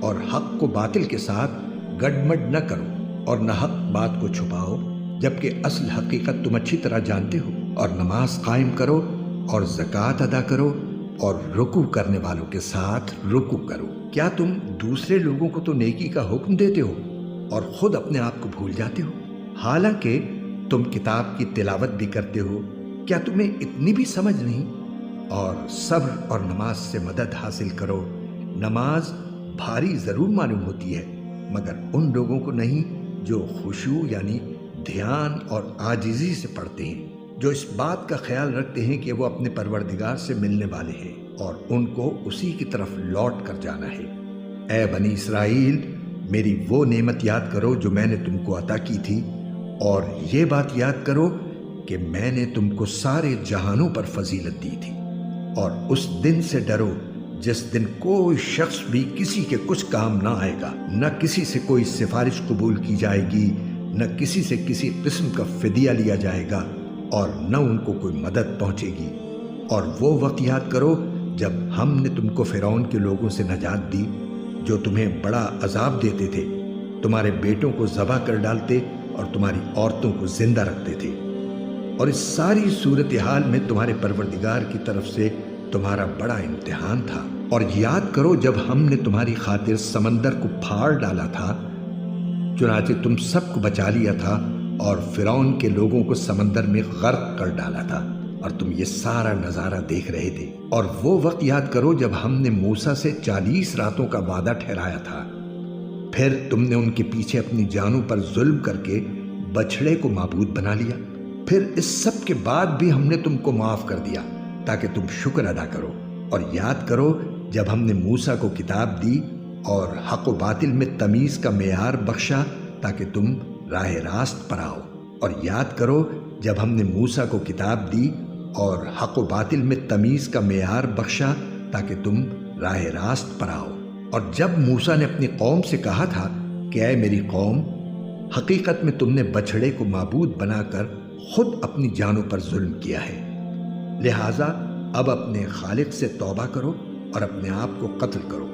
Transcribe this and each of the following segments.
اور حق کو باطل کے ساتھ گڈمڈ نہ کرو اور نہ حق بات کو چھپاؤ، جبکہ اصل حقیقت تم اچھی طرح جانتے ہو، اور نماز قائم کرو اور زکوٰۃ ادا کرو اور رکوع کرنے والوں کے ساتھ رکوع کرو۔ کیا تم دوسرے لوگوں کو تو نیکی کا حکم دیتے ہو اور خود اپنے آپ کو بھول جاتے ہو؟ حالانکہ تم کتاب کی تلاوت بھی کرتے ہو، کیا تمہیں اتنی بھی سمجھ نہیں؟ اور صبر اور نماز سے مدد حاصل کرو۔ نماز بھاری ضرور معلوم ہوتی ہے، مگر ان لوگوں کو نہیں جو خشوع یعنی دھیان اور عاجزی سے پڑھتے ہیں، جو اس بات کا خیال رکھتے ہیں کہ وہ اپنے پروردگار سے ملنے والے ہیں اور ان کو اسی کی طرف لوٹ کر جانا ہے۔ اے بنی اسرائیل، میری وہ نعمت یاد کرو جو میں نے تم کو عطا کی تھی، اور یہ بات یاد کرو کہ میں نے تم کو سارے جہانوں پر فضیلت دی تھی، اور اس دن سے ڈرو جس دن کوئی شخص بھی کسی کے کچھ کام نہ آئے گا، نہ کسی سے کوئی سفارش قبول کی جائے گی، نہ کسی سے کسی قسم کا فدیہ لیا جائے گا، اور نہ ان کو کوئی مدد پہنچے گی۔ اور وہ وقت یاد کرو جب ہم نے تم کو فرعون کے لوگوں سے نجات دی، جو تمہیں بڑا عذاب دیتے تھے، تمہارے بیٹوں کو ذبح کر ڈالتے اور تمہاری عورتوں کو زندہ رکھتے تھے۔ اور اس ساری صورتحال میں تمہارے پروردگار کی طرف سے تمہارا بڑا امتحان تھا۔ اور یاد کرو جب ہم نے تمہاری خاطر سمندر کو پھاڑ ڈالا تھا، چنانچہ تم سب کو بچا لیا تھا اور فرعون کے لوگوں کو سمندر میں غرق کر ڈالا تھا، اور تم یہ سارا نظارہ دیکھ رہے تھے۔ اور وہ وقت یاد کرو جب ہم نے موسیٰ سے 40 راتوں کا وعدہ ٹھہرایا تھا، پھر تم نے ان کے پیچھے اپنی جانوں پر ظلم کر کے بچھڑے کو معبود بنا لیا۔ پھر اس سب کے بعد بھی ہم نے تم کو معاف کر دیا تاکہ تم شکر ادا کرو۔ اور یاد کرو جب ہم نے موسیٰ کو کتاب دی اور حق و باطل میں تمیز کا معیار بخشا تاکہ تم راہ راست پر آؤ۔ اور یاد کرو جب ہم نے موسیٰ کو کتاب دی اور حق و باطل میں تمیز کا معیار بخشا تاکہ تم راہ راست پر آؤ۔ اور جب موسیٰ نے اپنی قوم سے کہا تھا کہ اے میری قوم، حقیقت میں تم نے بچھڑے کو معبود بنا کر خود اپنی جانوں پر ظلم کیا ہے، لہٰذا اب اپنے خالق سے توبہ کرو اور اپنے آپ کو قتل کرو،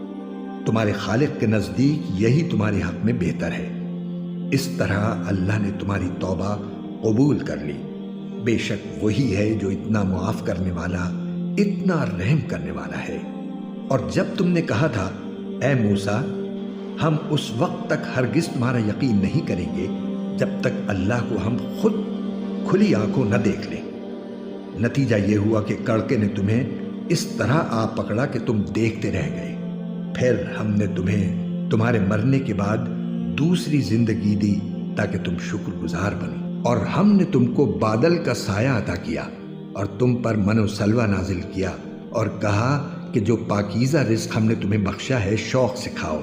تمہارے خالق کے نزدیک یہی تمہارے حق میں بہتر ہے۔ اس طرح اللہ نے تمہاری توبہ قبول کر لی، بے شک وہی ہے جو اتنا معاف کرنے والا، اتنا رحم کرنے والا ہے۔ اور جب تم نے کہا تھا اے موسیٰ، ہم اس وقت تک ہرگز تمہارا یقین نہیں کریں گے جب تک اللہ کو ہم خود کھلی آنکھوں نہ دیکھ لیں، نتیجہ یہ ہوا کہ کڑکے نے تمہیں اس طرح آ پکڑا کہ تم دیکھتے رہ گئے۔ پھر ہم نے تمہیں تمہارے مرنے کے بعد دوسری زندگی دی تاکہ تم شکر گزار بنو، اور ہم نے تم کو بادل کا سایہ عطا کیا اور تم پر من و سلوہ نازل کیا، اور کہا کہ جو پاکیزہ رزق ہم نے تمہیں بخشا ہے شوق سے کھاؤ۔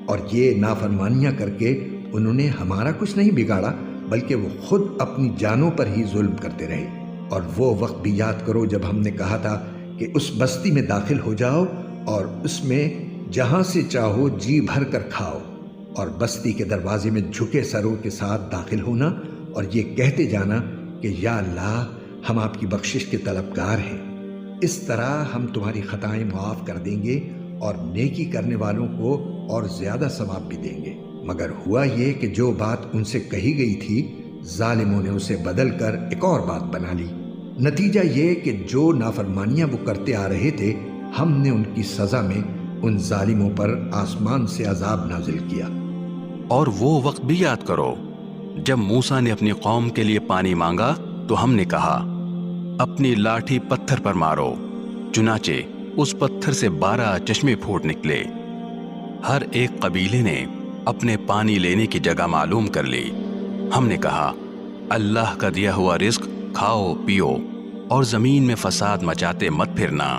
اور یہ نافرمانیاں کر کے انہوں نے ہمارا کچھ نہیں بگاڑا، بلکہ وہ خود اپنی جانوں پر ہی ظلم کرتے رہے۔ اور وہ وقت بھی یاد کرو جب ہم نے کہا تھا کہ اس بستی میں داخل ہو جاؤ اور اس میں جہاں سے چاہو جی بھر کر کھاؤ، اور بستی کے دروازے میں جھکے سروں کے ساتھ داخل ہونا اور یہ کہتے جانا کہ یا اللہ، ہم آپ کی بخشش کے طلبگار ہیں۔ اس طرح ہم تمہاری خطائیں معاف کر دیں گے اور نیکی کرنے والوں کو اور زیادہ ثواب بھی دیں گے۔ مگر ہوا یہ کہ جو بات ان سے کہی گئی تھی، ظالموں نے اسے بدل کر ایک اور بات بنا لی۔ نتیجہ یہ کہ جو نافرمانیاں وہ کرتے آ رہے تھے، ہم نے ان کی سزا میں ان ظالموں پر آسمان سے عذاب نازل کیا۔ اور وہ وقت بھی یاد کرو جب موسیٰ نے اپنی قوم کے لیے پانی مانگا تو ہم نے کہا اپنی لاٹھی پتھر پر مارو، چنانچہ اس پتھر سے 12 چشمے پھوٹ نکلے۔ ہر ایک قبیلے نے اپنے پانی لینے کی جگہ معلوم کر لی۔ ہم نے کہا اللہ کا دیا ہوا رزق کھاؤ پیو اور زمین میں فساد مچاتے مت پھرنا۔